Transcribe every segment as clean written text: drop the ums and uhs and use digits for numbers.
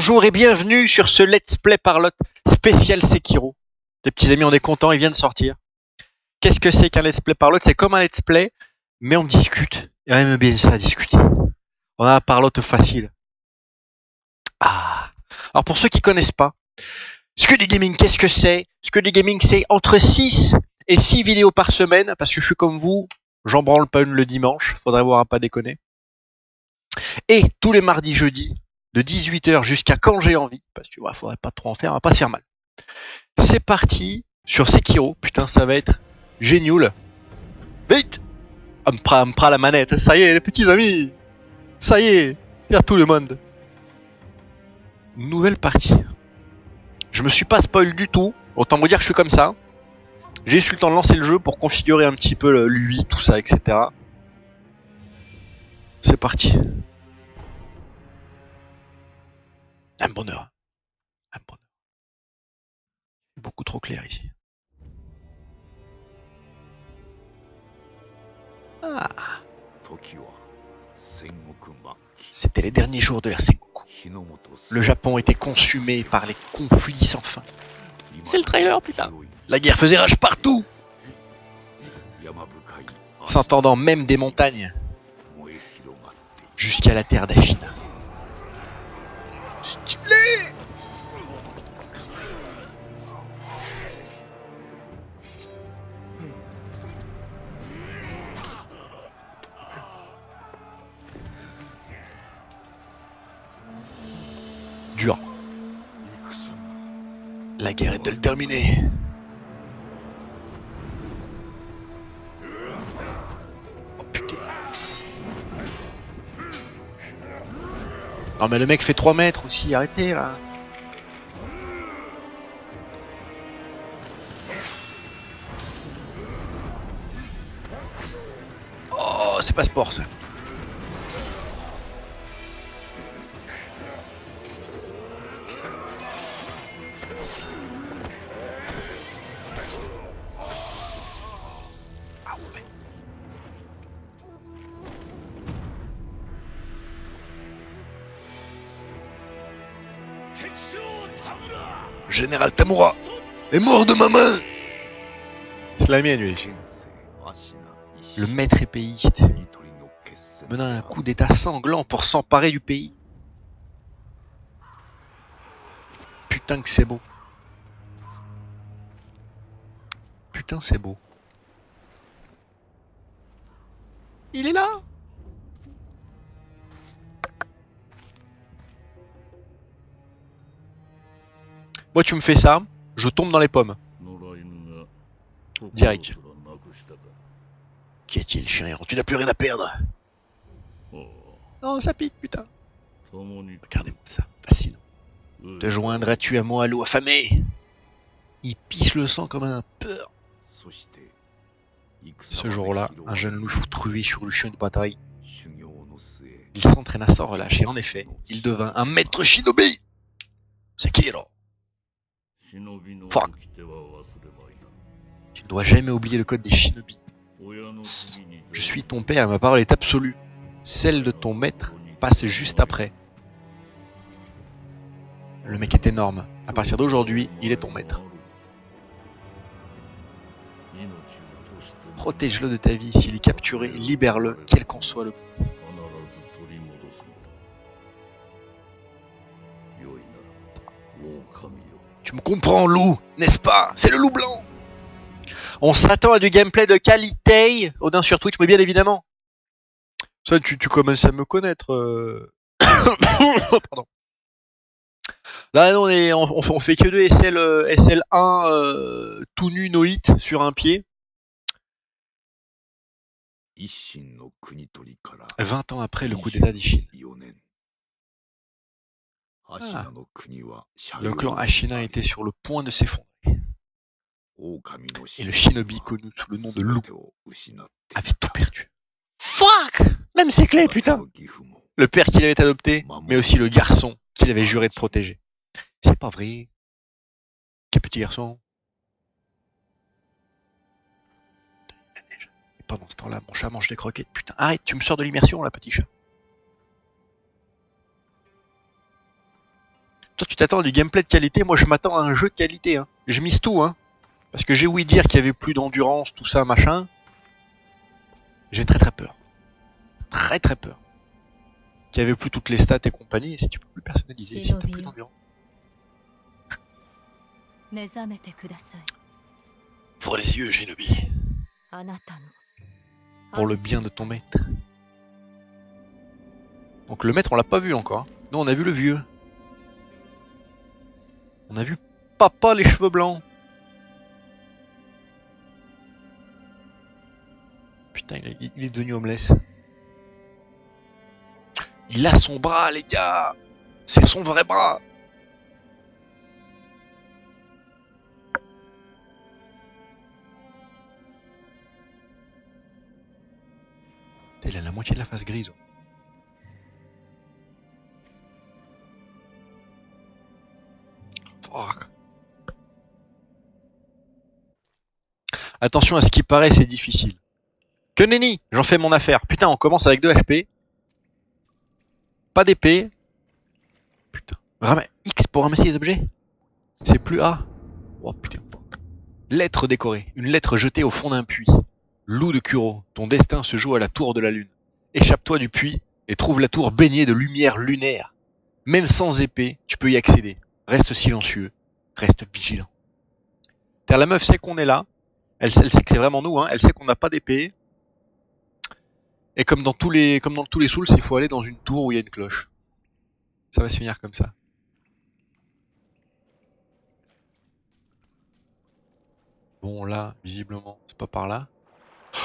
Bonjour et bienvenue sur ce Let's Play Parlotte spécial Sekiro. Les petits amis, on est contents, il vient de sortir. Qu'est-ce que c'est qu'un Let's Play Parlotte? C'est comme un Let's Play, mais on discute. Et on aime bien ça, discuter. On a un Parlotte facile. Alors pour ceux qui connaissent pas, Scuddy Gaming, qu'est-ce que c'est? Scuddy Gaming, c'est entre 6 et 6 vidéos par semaine, parce que je suis comme vous, j'en branle pas une le dimanche, faudrait voir à pas déconner. Et tous les mardis, jeudis, de 18h jusqu'à quand j'ai envie, parce que faudrait pas trop en faire, on va pas se faire mal. C'est parti sur Sekiro, putain ça va être génial. Vite, on me prend la manette, ça y est les petits amis, ça y est, il y a tout le monde. Nouvelle partie. Je me suis pas spoil du tout, autant vous dire que je suis comme ça. J'ai eu le temps de lancer le jeu pour configurer un petit peu l'UI, tout ça, etc. C'est parti. Un bonheur. Un bonheur. Beaucoup trop clair ici. Ah. C'était les derniers jours de l'ère Sengoku. Le Japon était consumé par les conflits sans fin. C'est le trailer, putain. La guerre faisait rage partout, s'entendant même des montagnes jusqu'à la terre d'Ashina. Stylé. Dur. La guerre est-elle terminée? Oh putain. Non mais le mec fait 3 mètres aussi, arrêtez là. Oh, c'est pas sport ça. Général Tamura est mort de ma main. C'est la mienne, lui. Le maître épéiste mena un coup d'état sanglant pour s'emparer du pays. Putain que c'est beau. Putain c'est beau. Il est là. Moi tu me fais ça, je tombe dans les pommes. Direct. Qui est-il, chien errant? Tu n'as plus rien à perdre. Oh, ça pique, putain. Regardez-moi ça, fascinant. Te joindras-tu à moi, loup affamé? Il pisse le sang comme un peur. Ce jour-là, un jeune loup fut trouvé sur le champ de bataille. Il s'entraîna sans relâche et en effet, il devint un maître shinobi. Sekiro. Fuck. Tu ne dois jamais oublier le code des shinobi. Je suis ton père et ma parole est absolue. Celle de ton maître passe juste après. Le mec est énorme. À partir d'aujourd'hui, il est ton maître. Protège-le de ta vie. S'il est capturé, libère-le, quel qu'en soit le prix. Tu me comprends, loup, n'est-ce pas? C'est le loup blanc. On s'attend à du gameplay de qualité. Odin sur Twitch, mais bien évidemment. Ça, tu commences à me connaître. Pardon. Là, on fait que de SL1 tout nu, no hit, sur un pied. 20 ans après le coup d'état d'Ishin. Ah. Le clan Ashina était sur le point de s'effondrer. Et le shinobi connu sous le nom de loup avait tout perdu. Fuck! Même ses clés, putain! Le père qu'il avait adopté, mais aussi le garçon qu'il avait juré de protéger. C'est pas vrai. Quel petit garçon. Et pendant ce temps-là, mon chat mange des croquettes. Putain, arrête, tu me sors de l'immersion là, petit chat. Toi, tu t'attends à du gameplay de qualité, moi je m'attends à un jeu de qualité. Hein. Je mise tout, hein. Parce que j'ai ouï dire qu'il y avait plus d'endurance, tout ça, machin. J'ai très peur. Très peur. Qu'il y avait plus toutes les stats et compagnie, et si tu peux plus personnaliser, si t'as plus d'endurance. Pour les yeux, Shinobi. Pour le bien de ton maître. Donc le maître, on l'a pas vu encore. Nous, on a vu le vieux. On a vu papa les cheveux blancs. Putain, il est devenu homeless. Il a son bras, les gars. C'est son vrai bras. Il a la moitié de la face grise. Fuck. Attention à ce qui paraît, c'est difficile. Que nenni, j'en fais mon affaire. Putain, on commence avec 2 HP. Pas d'épée. Putain. X pour ramasser les objets. C'est plus A. Oh putain. Lettre décorée. Une lettre jetée au fond d'un puits. Loup de Kuro, ton destin se joue à la tour de la lune. Échappe-toi du puits et trouve la tour baignée de lumière lunaire. Même sans épée, tu peux y accéder. Reste silencieux. Reste vigilant. Car la meuf sait qu'on est là. Elle sait que c'est vraiment nous. Hein. Elle sait qu'on n'a pas d'épée. Et comme dans tous les Souls, il faut aller dans une tour où il y a une cloche. Ça va se finir comme ça. Bon là, visiblement, c'est pas par là.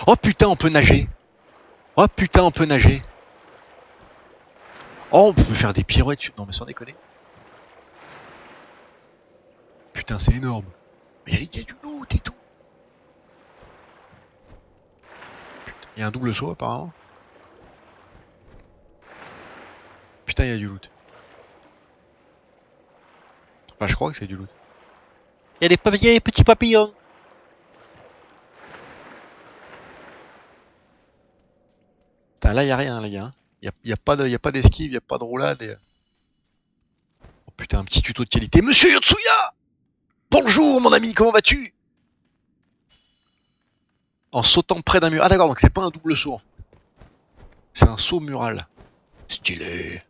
Oh putain, on peut nager. Oh putain, on peut nager. Oh, on peut faire des pirouettes. Non mais sans déconner. Putain, c'est énorme. Mais il y a du loot et tout. Putain, il y a un double saut apparemment. Putain, il y a du loot. Enfin, je crois que c'est du loot. Il y a des papiers, petits papillons. Putain, là, il y a rien, les gars. Il y a pas d'esquive, il y a pas de roulade. Et... Oh putain, un petit tuto de qualité. Monsieur Yotsuya! Bonjour, mon ami, comment vas-tu? En sautant près d'un mur. Ah d'accord, donc c'est pas un double saut. En fait. C'est un saut mural. Stylé.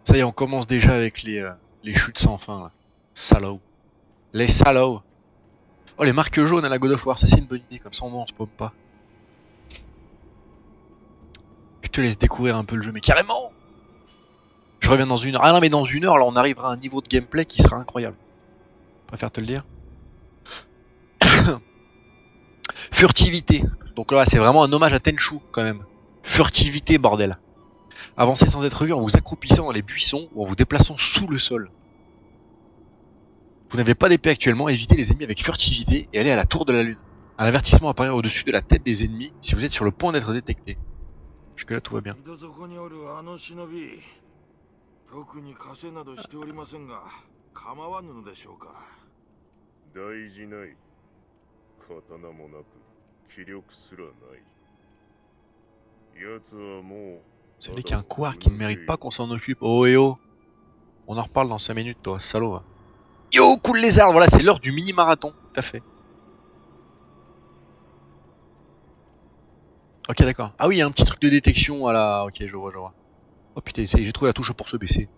Ça y est, on commence déjà avec les chutes sans fin. Là. Salaud. Les salauds. Oh, les marques jaunes à la God of War, ça c'est une bonne idée, comme ça on se paume pas. Je te laisse découvrir un peu le jeu, mais carrément! Je reviens dans 1 heure. Ah non, mais dans 1 heure, là on arrivera à un niveau de gameplay qui sera incroyable. Je préfère te le dire. Furtivité. Donc là, c'est vraiment un hommage à Tenchu, quand même. Furtivité, bordel. Avancez sans être vu en vous accroupissant dans les buissons ou en vous déplaçant sous le sol. Vous n'avez pas d'épée actuellement, évitez les ennemis avec furtivité et allez à la tour de la lune. Un avertissement apparaît au-dessus de la tête des ennemis si vous êtes sur le point d'être détecté. Jusque là tout va bien. Ce n'est qu'un couard qui ne mérite pas qu'on s'en occupe. Oh et oh. On en reparle dans 5 minutes toi, salaud. Va. Yo, coule les arbres, voilà, c'est l'heure du mini-marathon, tout à fait. Ok, d'accord. Ah oui, il y a un petit truc de détection à la... Ok, je vois. Oh putain, j'ai trouvé la touche pour se baisser.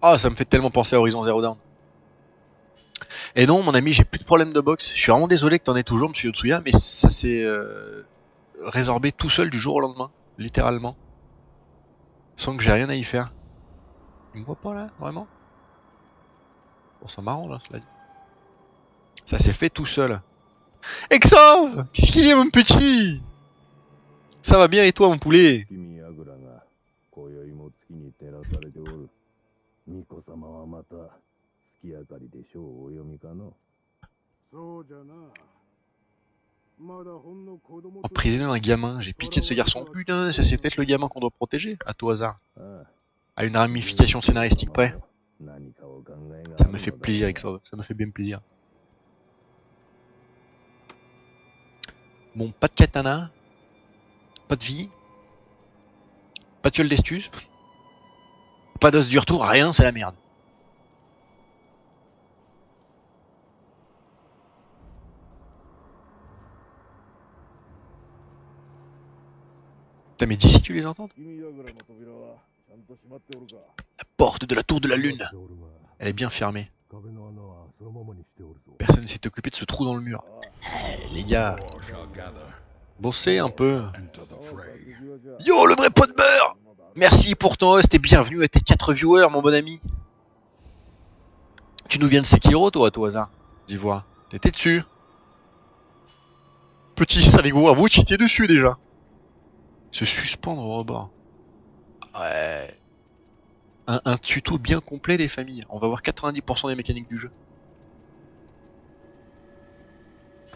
Ah, ça me fait tellement penser à Horizon Zero Dawn. Et non, mon ami, j'ai plus de problème de boxe. Je suis vraiment désolé que t'en aies toujours, monsieur Yotsuya, mais ça s'est résorbé tout seul du jour au lendemain, littéralement. Sans que j'ai rien à y faire. Il me voit pas là, vraiment? Bon, ça m'arrange, hein, cela dit. Ça s'est fait tout seul. Exov! Qu'est-ce qu'il y a, mon petit? Ça va bien et toi, mon poulet? Emprisonner un gamin, j'ai pitié de ce garçon. Putain, ça c'est peut-être le gamin qu'on doit protéger, à tout hasard. À une ramification scénaristique près. Ça me fait plaisir, Exo, ça me fait bien plaisir. Bon, pas de katana, pas de vie, pas de fiole d'estus, pas d'os du retour, rien, c'est la merde. Putain, mais d'ici tu les entends? La porte de la tour de la lune. Elle est bien fermée. Personne ne s'est occupé de ce trou dans le mur. Les gars, bossez un peu. Yo, le vrai pot de beurre! Merci pour ton host et bienvenue à tes 4 viewers, mon bon ami. Tu nous viens de Sekiro, toi, à tout hasard? Dis voir. T'étais dessus? Petit saligo, avoue, tu étais dessus déjà. Se suspendre au rebord. Ouais. Un tuto bien complet des familles. On va voir 90% des mécaniques du jeu.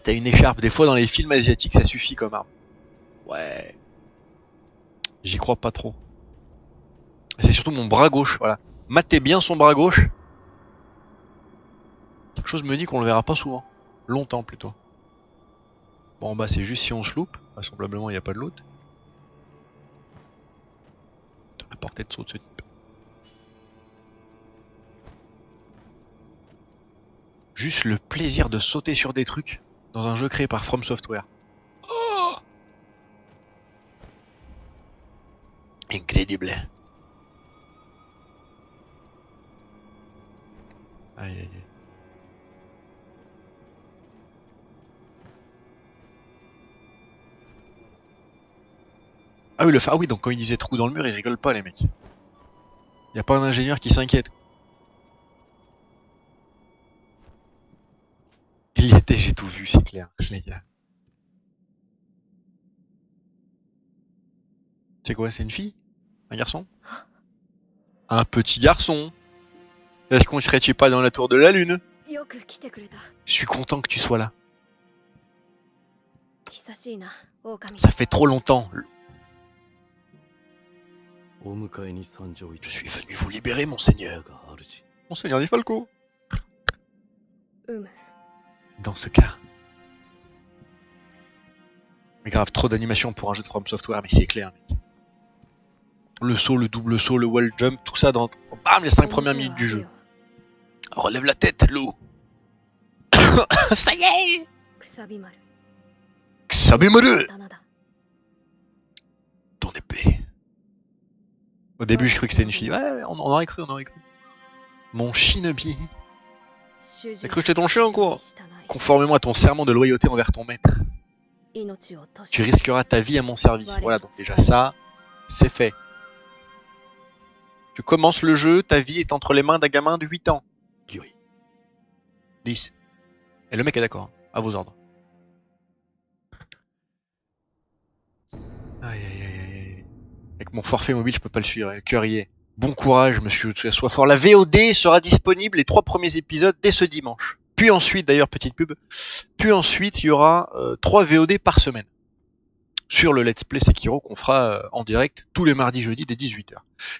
T'as une écharpe, des fois dans les films asiatiques ça suffit comme arme. Ouais. J'y crois pas trop. C'est surtout mon bras gauche, voilà. Matez bien son bras gauche. Quelque chose me dit qu'on le verra pas souvent. Longtemps plutôt. Bon bah c'est juste si on se loupe. Vraisemblablement il n'y a pas de loot. La portée de saut de ce type. Juste le plaisir de sauter sur des trucs dans un jeu créé par From Software. Oh, incroyable. Aïe aïe aïe. Ah oui, ah oui, donc quand il disait trou dans le mur, ils rigolent pas les mecs. Y a pas un ingénieur qui s'inquiète. Il y était, j'ai tout vu, c'est clair, les gars. C'est quoi, c'est une fille? Un garçon? Un petit garçon. Est-ce qu'on serait pas dans la tour de la lune? Je suis content que tu sois là. Ça fait trop longtemps. Je suis venu vous libérer, monseigneur. Monseigneur Di Falco. Dans ce cas. Mais grave, trop d'animation pour un jeu de From Software, mais c'est clair, mec. Le saut, le double saut, le wall jump, tout ça dans bam, les 5 premières minutes du jeu. Relève la tête, loup. Ça y est. Xabimaru. Ton épée. Au début, je cru que c'était une fille. Ouais, on aurait cru, Mon shinobi. T'as cru que j'étais ton chien ou quoi? Conformément à ton serment de loyauté envers ton maître. Tu risqueras ta vie à mon service. Voilà, donc déjà ça, c'est fait. Tu commences le jeu, ta vie est entre les mains d'un gamin de 8 ans. 10. Et le mec est d'accord, à vos ordres. Aïe aïe aïe aïe. Avec mon forfait mobile, je peux pas le suivre. Le cœur y est. Bon courage, monsieur, sois fort. La VOD sera disponible les 3 premiers épisodes dès ce dimanche. Puis ensuite, d'ailleurs, petite pub. Puis ensuite, il y aura 3 VOD par semaine. Sur le Let's Play Sekiro qu'on fera en direct tous les mardis jeudis dès 18h.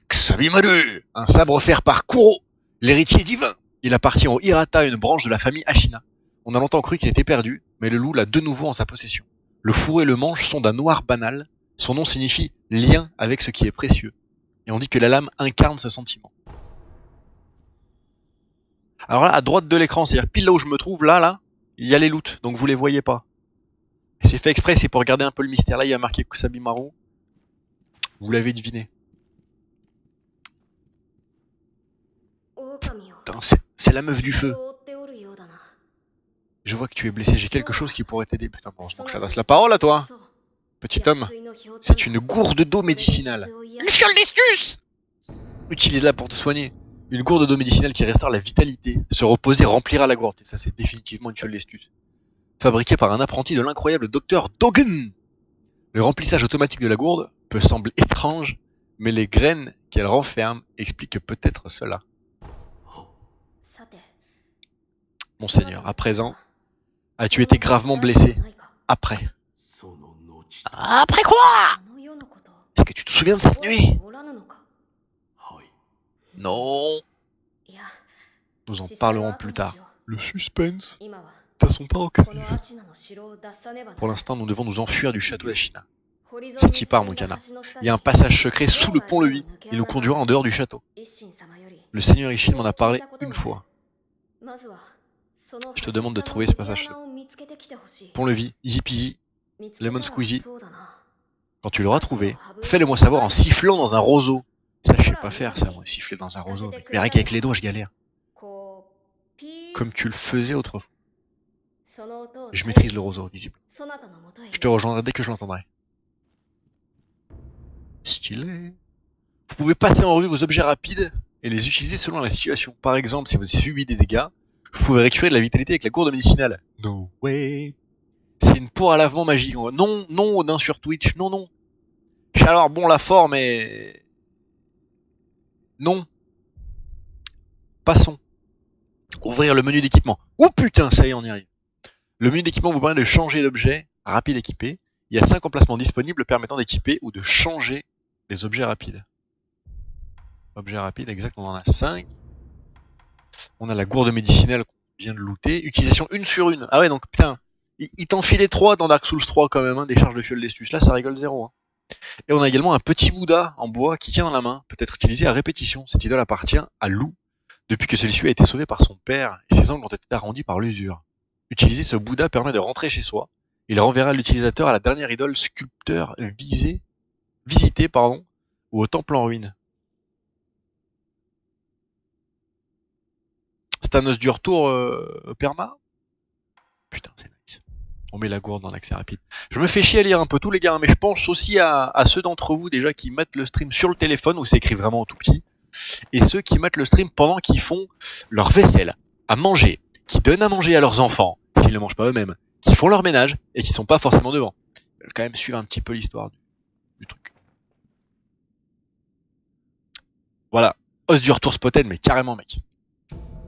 Xabimaru, un sabre offert par Kuro, l'héritier divin. Il appartient au Hirata, une branche de la famille Ashina. On a longtemps cru qu'il était perdu, mais le loup l'a de nouveau en sa possession. Le fourreau et le manche sont d'un noir banal. Son nom signifie lien avec ce qui est précieux. Et on dit que la lame incarne ce sentiment. Alors là, à droite de l'écran, c'est-à-dire pile là où je me trouve, là, il y a les loots, donc vous les voyez pas. Et c'est fait exprès, c'est pour regarder un peu le mystère. Là, il y a marqué Kusabimaru. Vous l'avez deviné. Putain, c'est la meuf du feu. Je vois que tu es blessé, j'ai quelque chose qui pourrait t'aider. Putain, bon, je t'adresse la parole à toi. Petit homme, c'est une gourde d'eau médicinale. Une fiole d'estus! Utilise-la pour te soigner. Une gourde d'eau médicinale qui restaure la vitalité. Se reposer remplira la gourde. Et ça, c'est définitivement une fiole d'estus. Fabriquée par un apprenti de l'incroyable docteur Dogen. Le remplissage automatique de la gourde peut sembler étrange, mais les graines qu'elle renferme expliquent peut-être cela. Monseigneur, à présent, as-tu été gravement blessé? après. Après quoi? Est-ce que tu te souviens de cette nuit? Non. Nous en parlerons plus tard. Le suspense. Passons pas au casier. Pour l'instant, nous devons nous enfuir du château d'Ashina. C'est qui part, mon canard. Il y a un passage secret sous le pont-levis. Il nous conduira en dehors du château. Le seigneur Ishin m'en a parlé une fois. Je te demande de trouver ce passage secret. Pont-levis, easy peasy, lemon squeezy. Quand tu l'auras trouvé, fais-le-moi savoir en sifflant dans un roseau. Ça, je sais pas faire, ça, moi, siffler dans un roseau. Mais rien qu'avec les doigts, je galère. Comme tu le faisais autrefois. Je maîtrise le roseau, visible. Je te rejoindrai dès que je l'entendrai. Stylé. Vous pouvez passer en revue vos objets rapides et les utiliser selon la situation. Par exemple, si vous avez subi des dégâts, vous pouvez récupérer de la vitalité avec la gourde médicinale. No way. C'est une poire à lavement magique. Non, non, Odin sur Twitch. Non, non. Alors bon, la forme est... Non. Passons. Ouvrir le menu d'équipement. Oh putain, ça y est, on y arrive. Le menu d'équipement vous permet de changer d'objet rapide équipé. Il y a 5 emplacements disponibles permettant d'équiper ou de changer les objets rapides. Objets rapides, exact, on en a 5. On a la gourde médicinale qu'on vient de looter. Utilisation 1 sur 1. Ah ouais, donc putain, il t'en filait 3 dans Dark Souls 3 quand même, hein, des charges de fiole d'estus. Là, ça rigole 0. Hein. Et on a également un petit Bouddha en bois qui tient dans la main, peut être utilisé à répétition. Cette idole appartient à Lou, depuis que celui-ci a été sauvé par son père et ses angles ont été arrondis par l'usure. Utiliser ce Bouddha permet de rentrer chez soi. Il renverra l'utilisateur à la dernière idole sculpteur visitée ou au temple en ruine. C'est un os du retour perma. Putain, c'est nice. On met la gourde dans l'accès rapide. Je me fais chier à lire un peu tous les gars, mais je pense aussi à ceux d'entre vous déjà qui mettent le stream sur le téléphone où c'est écrit vraiment tout petit, et ceux qui mettent le stream pendant qu'ils font leur vaisselle, à manger, qui donnent à manger à leurs enfants, s'ils ne mangent pas eux-mêmes, qui font leur ménage et qui sont pas forcément devant. Ils veulent quand même suivre un petit peu l'histoire du truc. Voilà, os du retour spotted, mais carrément mec.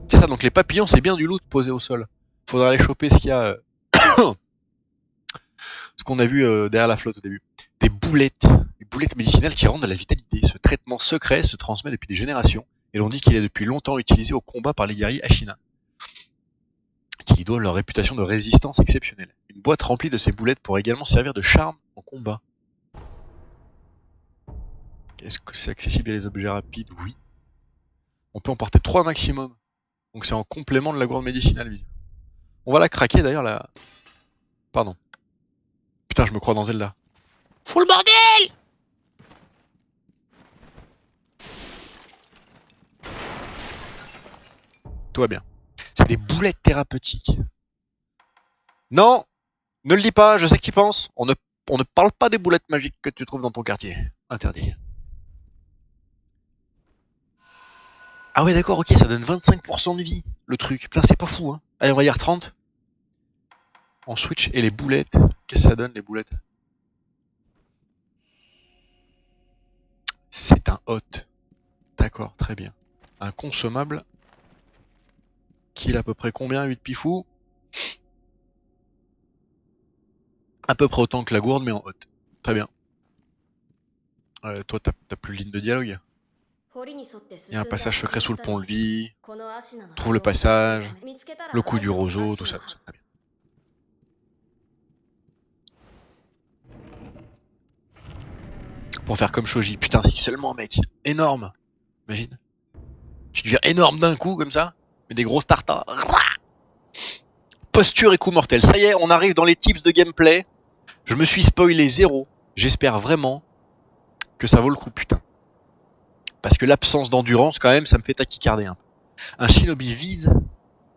C'est ça, donc les papillons c'est bien du loot posé au sol. Faudra aller choper ce qu'il y a... ce qu'on a vu derrière la flotte au début. Des boulettes médicinales qui rendent de la vitalité. Ce traitement secret se transmet depuis des générations et l'on dit qu'il est depuis longtemps utilisé au combat par les guerriers Ashina, qui doivent leur réputation de résistance exceptionnelle. Une boîte remplie de ces boulettes pourrait également servir de charme en combat. Est-ce que c'est accessible à les objets rapides? Oui. On peut en porter 3 maximum. Donc c'est en complément de la gourde médicinale visible. On va la craquer d'ailleurs là. Pardon. Putain, je me crois dans Zelda. Fous le bordel! Tout va bien. C'est des boulettes thérapeutiques. Non! Ne le dis pas, je sais que tu penses. On ne parle pas des boulettes magiques que tu trouves dans ton quartier. Interdit. Ah ouais d'accord, ok, ça donne 25% de vie, le truc. Putain, c'est pas fou, hein. Allez, on va dire 30. On switch, et les boulettes, qu'est-ce que ça donne les boulettes? C'est un hot. D'accord, très bien. Un consommable. Qu'il a à peu près combien? 8 pifous? À peu près autant que la gourde, mais en hot. Très bien. Toi, t'as plus de ligne de dialogue? Il y a un passage secret sous le pont-levis. Trouve le passage. Le coup du roseau, tout ça, très bien. Pour faire comme Shoji. Putain, si seulement, mec. Énorme. Imagine. Tu deviens énorme d'un coup, comme ça. Mais des grosses tartas. Posture et coup mortel. Ça y est, on arrive dans les tips de gameplay. Je me suis spoilé 0. J'espère vraiment que ça vaut le coup, putain. Parce que l'absence d'endurance, quand même, ça me fait tachycarder un peu. Un shinobi vise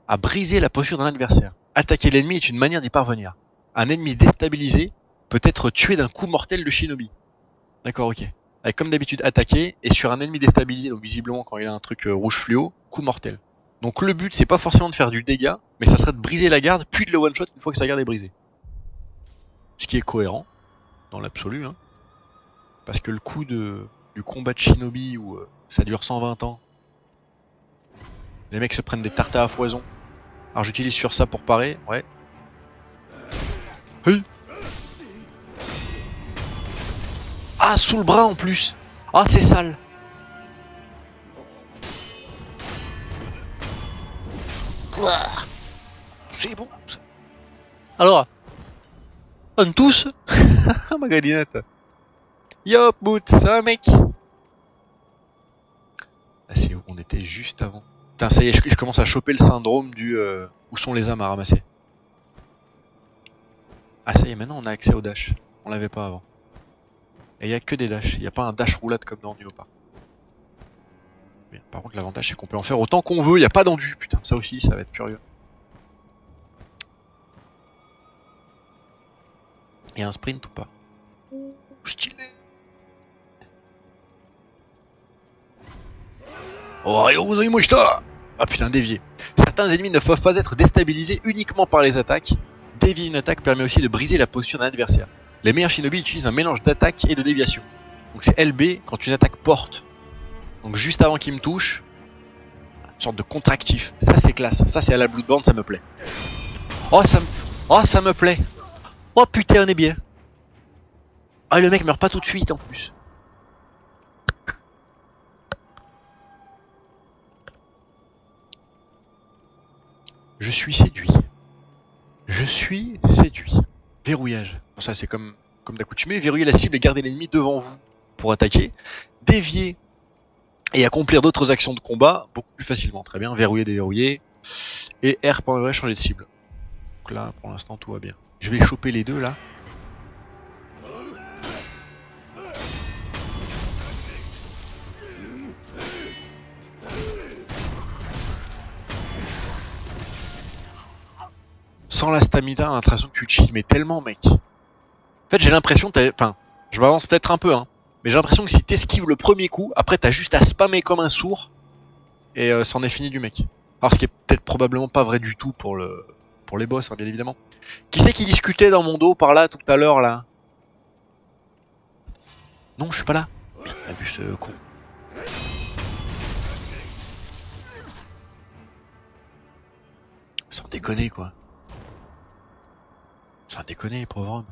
à briser la posture d'un adversaire. Attaquer l'ennemi est une manière d'y parvenir. Un ennemi déstabilisé peut être tué d'un coup mortel de shinobi. D'accord, ok. Avec comme d'habitude attaquer, et sur un ennemi déstabilisé, donc visiblement quand il a un truc rouge fluo, coup mortel. Donc le but c'est pas forcément de faire du dégât, mais ça serait de briser la garde, puis de le one-shot une fois que sa garde est brisée. Ce qui est cohérent, dans l'absolu, hein. Parce que le coup du combat de shinobi où ça dure 120 ans, les mecs se prennent des tartas à foison. Alors j'utilise sur ça pour parer, ouais. Hey. Ah, sous le bras en plus. Ah, c'est sale. C'est bon. Alors, on tous. Ma galinette. Yo, Boot, ça va, mec? Ah, c'est où on était juste avant. Putain, ça y est, je commence à choper le syndrome du où sont les âmes à ramasser. Ah, ça y est, maintenant on a accès au dash. On l'avait pas avant. Et il y a que des dashs. Il n'y a pas un dash roulade comme dans Nioh. Mais par contre, l'avantage c'est qu'on peut en faire autant qu'on veut. Il n'y a pas d'endu. Putain, ça aussi, ça va être curieux. Et un sprint ou pas? Stylé. Oh, ah putain, dévié. Certains ennemis ne peuvent pas être déstabilisés uniquement par les attaques. Dévier une attaque permet aussi de briser la posture d'un adversaire. Les meilleurs shinobi utilisent un mélange d'attaque et de déviation. Donc c'est LB quand une attaque porte. Donc juste avant qu'il me touche, une sorte de contractif. Ça c'est classe, ça c'est à la Bloodborne, ça me plaît. Oh ça me plaît. Oh putain, on est bien. Ah, le mec meurt pas tout de suite en plus. Je suis séduit. Je suis séduit. Verrouillage. Bon, ça c'est comme d'accoutumé. Verrouiller la cible et garder l'ennemi devant vous pour attaquer. Dévier et accomplir d'autres actions de combat beaucoup plus facilement. Très bien. Verrouiller, déverrouiller. Et R pour changer de cible. Donc là, pour l'instant, tout va bien. Je vais choper les deux là. Sans la stamina, on a l'impression que tu chill, mais tellement, mec. En fait, j'ai l'impression, enfin, je m'avance peut-être un peu, hein, mais j'ai l'impression que si t'esquives le premier coup, après t'as juste à spammer comme un sourd, et c'en est fini du mec. Alors, ce qui est peut-être probablement pas vrai du tout pour les boss, hein, bien évidemment. Qui c'est qui discutait dans mon dos par là tout à l'heure là? Non, je suis pas là. Merde, t'as vu ce con. Sans déconner quoi. Sans déconner, pauvre homme.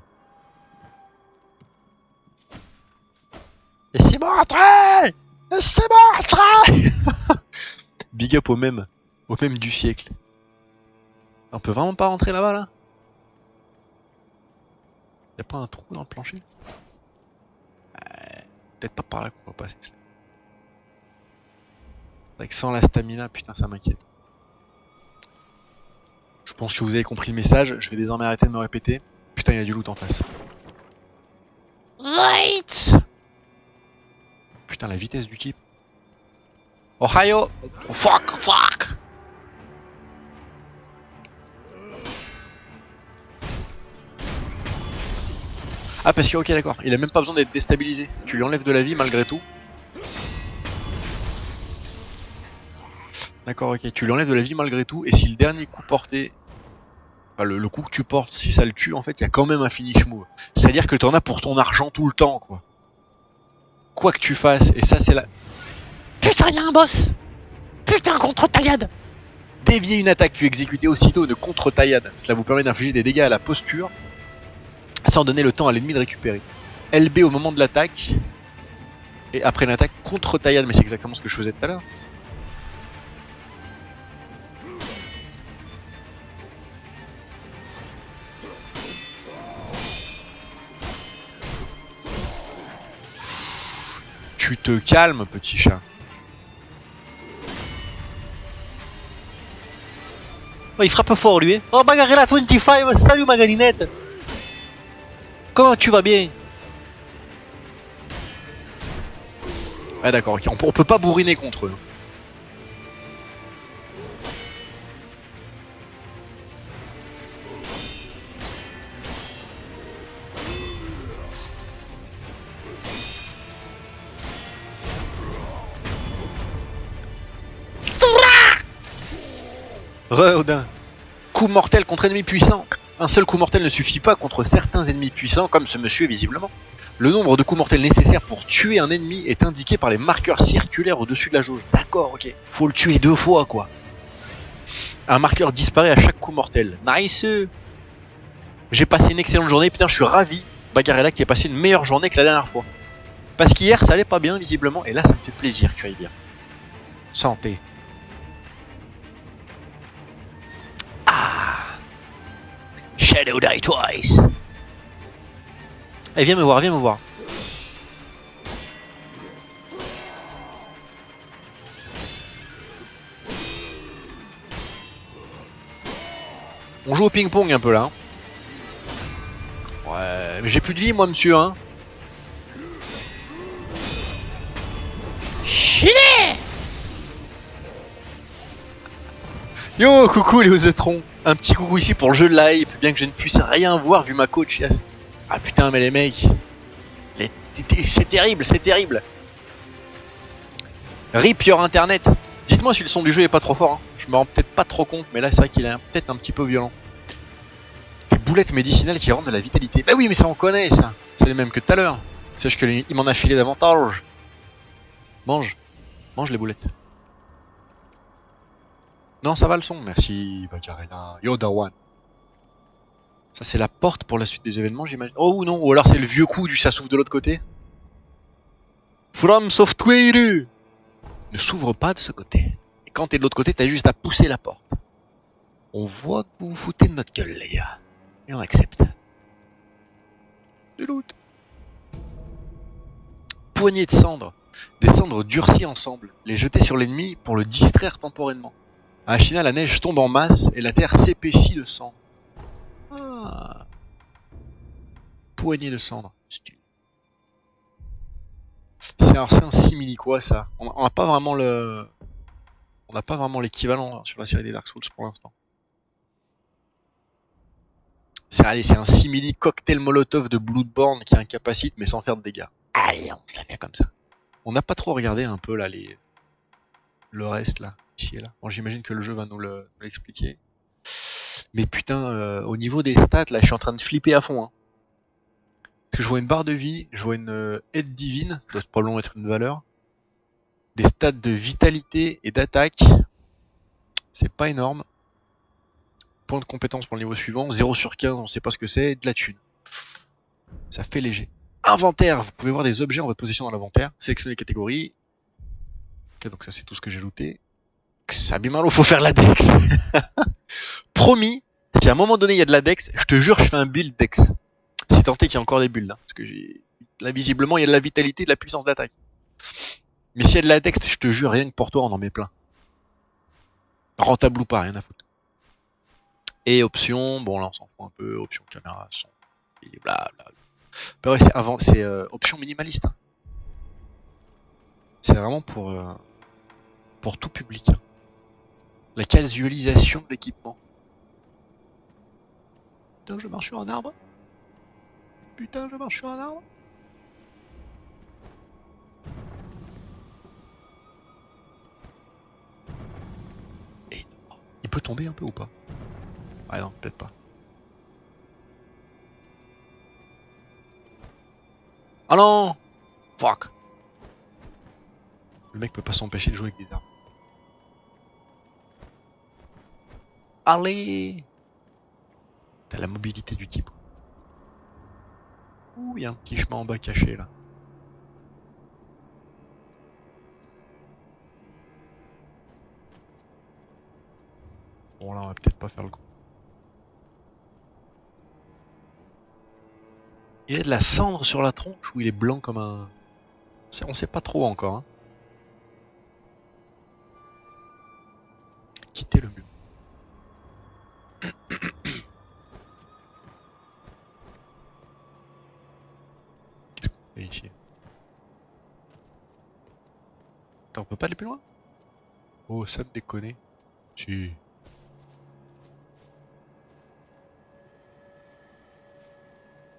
Laissez-moi rentrer! Laissez-moi rentrer! Big up au même du siècle. On peut vraiment pas rentrer là-bas là? Y'a pas un trou dans le plancher? Peut-être pas par là qu'on va passer. Avec sans la stamina, putain ça m'inquiète. Je pense que vous avez compris le message, je vais désormais arrêter de me répéter. Putain, il y a du loot en face. Right! Putain, la vitesse du type. Ohio! Oh, fuck! Ah, parce que, ok, d'accord, il a même pas besoin d'être déstabilisé. Tu lui enlèves de la vie malgré tout. D'accord, ok, tu lui enlèves de la vie malgré tout, et si le dernier coup porté, enfin le coup que tu portes, si ça le tue, en fait, il y a quand même un finish move. C'est-à-dire que t'en as pour ton argent tout le temps, quoi. Quoi que tu fasses, et ça c'est la... Putain, y'a un boss! Putain, contre-taillade! Dévier une attaque puis exécuter aussitôt une contre-taillade. Cela vous permet d'infliger des dégâts à la posture, sans donner le temps à l'ennemi de récupérer. LB au moment de l'attaque, et après l'attaque, contre-taillade, mais c'est exactement ce que je faisais tout à l'heure. Tu te calmes, petit chat. Oh, il frappe fort lui, hein. Oh, Bagarella 25, salut ma galinette. Comment tu vas bien? Ah d'accord, ok, on peut pas bourriner contre eux. Odin. Coup mortel contre ennemi puissant. Un seul coup mortel ne suffit pas contre certains ennemis puissants, comme ce monsieur visiblement. Le nombre de coups mortels nécessaires pour tuer un ennemi est indiqué par les marqueurs circulaires au-dessus de la jauge. D'accord, ok. Faut le tuer 2 fois, quoi. Un marqueur disparaît à chaque coup mortel. Nice. J'ai passé une excellente journée, putain, je suis ravi. Bagarella qui a passé une meilleure journée que la dernière fois. Parce qu'hier ça allait pas bien visiblement, et là ça me fait plaisir que tu ailles bien. Santé. Ah, Shadow Die Twice. Eh, viens me voir, viens me voir. On joue au ping-pong un peu là. Ouais, mais j'ai plus de vie moi monsieur hein. Chilé. Yo, coucou les Ozetrons. Un petit coucou ici pour le jeu de la hype, bien que je ne puisse rien voir vu ma coach. Ah putain mais les mecs. C'est terrible, c'est terrible. Rip your internet. Dites-moi si le son du jeu est pas trop fort. Hein. Je me rends peut-être pas trop compte, mais là c'est vrai qu'il est peut-être un petit peu violent. Des boulettes médicinales qui rendent de la vitalité. Bah oui mais ça on connaît ça. C'est les mêmes que tout à l'heure. Sache qu'il m'en a filé davantage. Mange. Mange les boulettes. Non ça va le son. Merci Bacarena. Yoda One. Ça c'est la porte pour la suite des événements j'imagine. Oh non, ou alors c'est le vieux coup du ça s'ouvre de l'autre côté. From Software ne s'ouvre pas de ce côté. Et quand t'es de l'autre côté, t'as juste à pousser la porte. On voit que vous vous foutez de notre gueule les gars. Et on accepte. De loot. Poignée de cendres. Des cendres durcies ensemble. Les jeter sur l'ennemi pour le distraire temporairement. À China, la neige tombe en masse et la terre s'épaissit de cendres. Ah. Poignée de cendres. C'est un simili quoi ça. On n'a pas vraiment le. On n'a pas vraiment l'équivalent sur la série des Dark Souls pour l'instant. C'est un simili cocktail molotov de Bloodborne qui incapacite mais sans faire de dégâts. Allez, on se la met comme ça. On n'a pas trop regardé un peu là le reste là, ici et là. Bon, j'imagine que le jeu va nous l'expliquer. Mais putain, au niveau des stats là, je suis en train de flipper à fond. Hein. Parce que je vois une barre de vie, je vois une aide divine, ça doit probablement être une valeur. Des stats de vitalité et d'attaque. C'est pas énorme. Point de compétence pour le niveau suivant. 0 sur 15, on sait pas ce que c'est. De la thune. Ça fait léger. Inventaire. Vous pouvez voir des objets en votre position dans l'inventaire. Sélectionnez les catégories. Ok, donc ça c'est tout ce que j'ai looté. Xabimalo, faut faire la dex. Promis, si à un moment donné il y a de la dex, je te jure je fais un build dex. Si tant est qu'il y a encore des bulles là. Parce que là visiblement il y a de la vitalité et de la puissance d'attaque. Mais s'il y a de la dex, je te jure, rien que pour toi on en met plein. Rentable ou pas, rien à foutre. Et option, bon là on s'en fout un peu, option caméra, son, et blablabla. Bah ouais, c'est option minimaliste. Hein. C'est vraiment pour tout public. Hein. La casualisation de l'équipement. Putain, je marche sur un arbre. Putain, je marche sur un arbre. Et il peut tomber un peu ou pas? Ah non, peut-être pas. Ah non! Fuck! Le mec peut pas s'empêcher de jouer avec des armes. Allez! T'as la mobilité du type. Ouh, il y a un petit chemin en bas caché là. Bon là on va peut-être pas faire le coup. Il y a de la cendre sur la tronche ou il est blanc comme un... On sait pas trop encore. Hein. Quitter le mur. Qu'est-ce qu'on fait ici? Attends, on peut pas aller plus loin? Oh, ça me déconne. Si.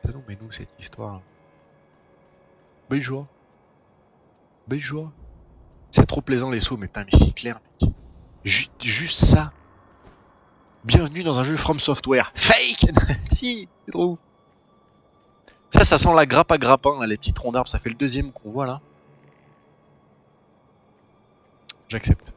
Ça nous met nous cette histoire. Belle joie. Belle joie. C'est trop plaisant les sauts, mais putain, mais c'est clair, mec. Juste ça. Bienvenue dans un jeu From Software. Fake. Si, c'est trop. Ça sent la grappe à grappin, là, les petits troncs d'arbres. Ça fait le deuxième qu'on voit là. J'accepte.